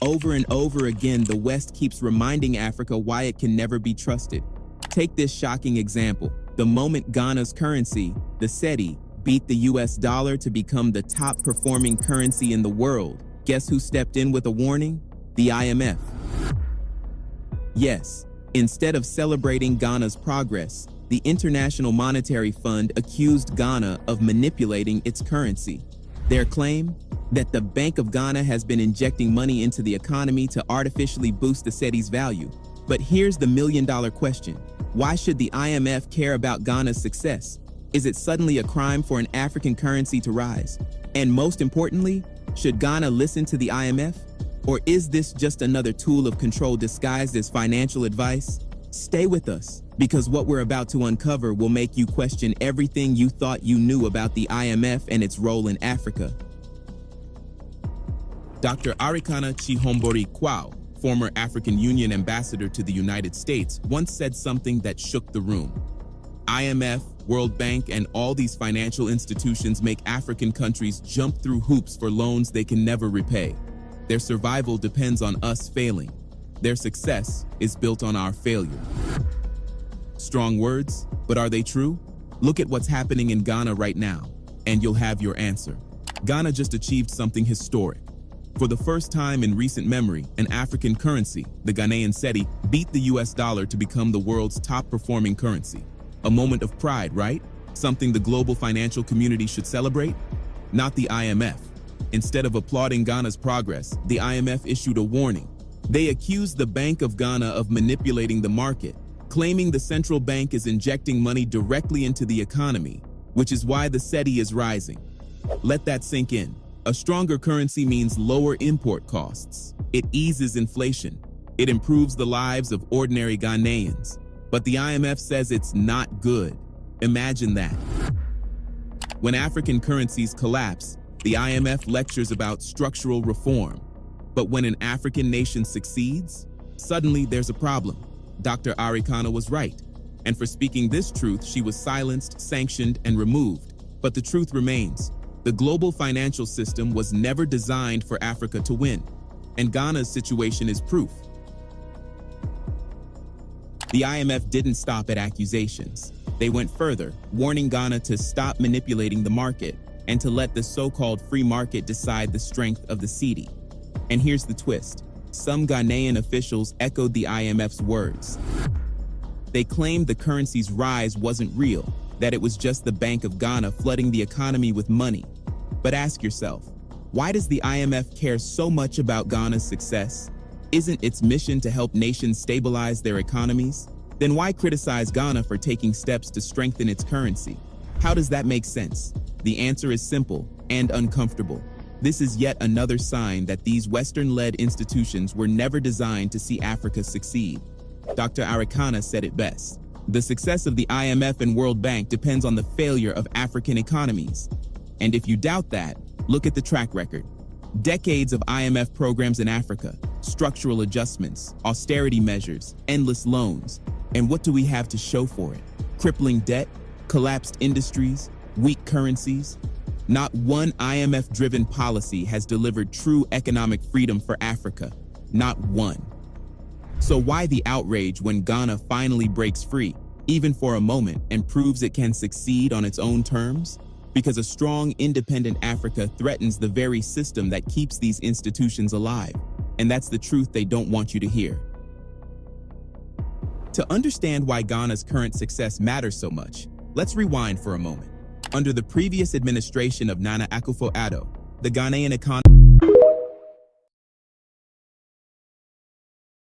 Over and over again, the West keeps reminding Africa why it can never be trusted. Take this shocking example. The moment Ghana's currency, the cedi, beat the US dollar to become the top performing currency in the world, guess who stepped in with a warning? The IMF. Yes, instead of celebrating Ghana's progress, the International Monetary Fund accused Ghana of manipulating its currency. Their claim? That the Bank of Ghana has been injecting money into the economy to artificially boost the cedi's value. But here's the million-dollar question. Why should the IMF care about Ghana's success? Is it suddenly a crime for an African currency to rise? And most importantly, should Ghana listen to the IMF? Or is this just another tool of control disguised as financial advice? Stay with us, because what we're about to uncover will make you question everything you thought you knew about the IMF and its role in Africa. Dr. Arikana Chihombori Kwao, former African Union ambassador to the United States, once said something that shook the room. IMF, World Bank, and all these financial institutions make African countries jump through hoops for loans they can never repay. Their survival depends on us failing. Their success is built on our failure. Strong words, but are they true? Look at what's happening in Ghana right now, and you'll have your answer. Ghana just achieved something historic. For the first time in recent memory, an African currency, the Ghanaian cedi, beat the US dollar to become the world's top-performing currency. A moment of pride, right? Something the global financial community should celebrate? Not the IMF. Instead of applauding Ghana's progress, the IMF issued a warning. They accused the Bank of Ghana of manipulating the market, claiming the central bank is injecting money directly into the economy, which is why the cedi is rising. Let that sink in. A stronger currency means lower import costs. It eases inflation. It improves the lives of ordinary Ghanaians. But the IMF says it's not good. Imagine that. When African currencies collapse, the IMF lectures about structural reform. But when an African nation succeeds, suddenly there's a problem. Dr. Arikana was right. And for speaking this truth, she was silenced, sanctioned, and removed. But the truth remains. The global financial system was never designed for Africa to win, and Ghana's situation is proof. The IMF didn't stop at accusations. They went further, warning Ghana to stop manipulating the market and to let the so-called free market decide the strength of the cedi. And here's the twist. Some Ghanaian officials echoed the IMF's words. They claimed the currency's rise wasn't real, that it was just the Bank of Ghana flooding the economy with money. But ask yourself, why does the IMF care so much about Ghana's success? Isn't its mission to help nations stabilize their economies? Then why criticize Ghana for taking steps to strengthen its currency? How does that make sense? The answer is simple and uncomfortable. This is yet another sign that these Western-led institutions were never designed to see Africa succeed. Dr. Arikana said it best. The success of the IMF and World Bank depends on the failure of African economies. And if you doubt that, look at the track record. Decades of IMF programs in Africa, structural adjustments, austerity measures, endless loans. And what do we have to show for it? Crippling debt, collapsed industries, weak currencies. Not one IMF-driven policy has delivered true economic freedom for Africa. Not one. So why the outrage when Ghana finally breaks free, even for a moment, and proves it can succeed on its own terms? Because a strong, independent Africa threatens the very system that keeps these institutions alive. And that's the truth they don't want you to hear. To understand why Ghana's current success matters so much, let's rewind for a moment. Under the previous administration of Nana Akufo-Addo, the Ghanaian economy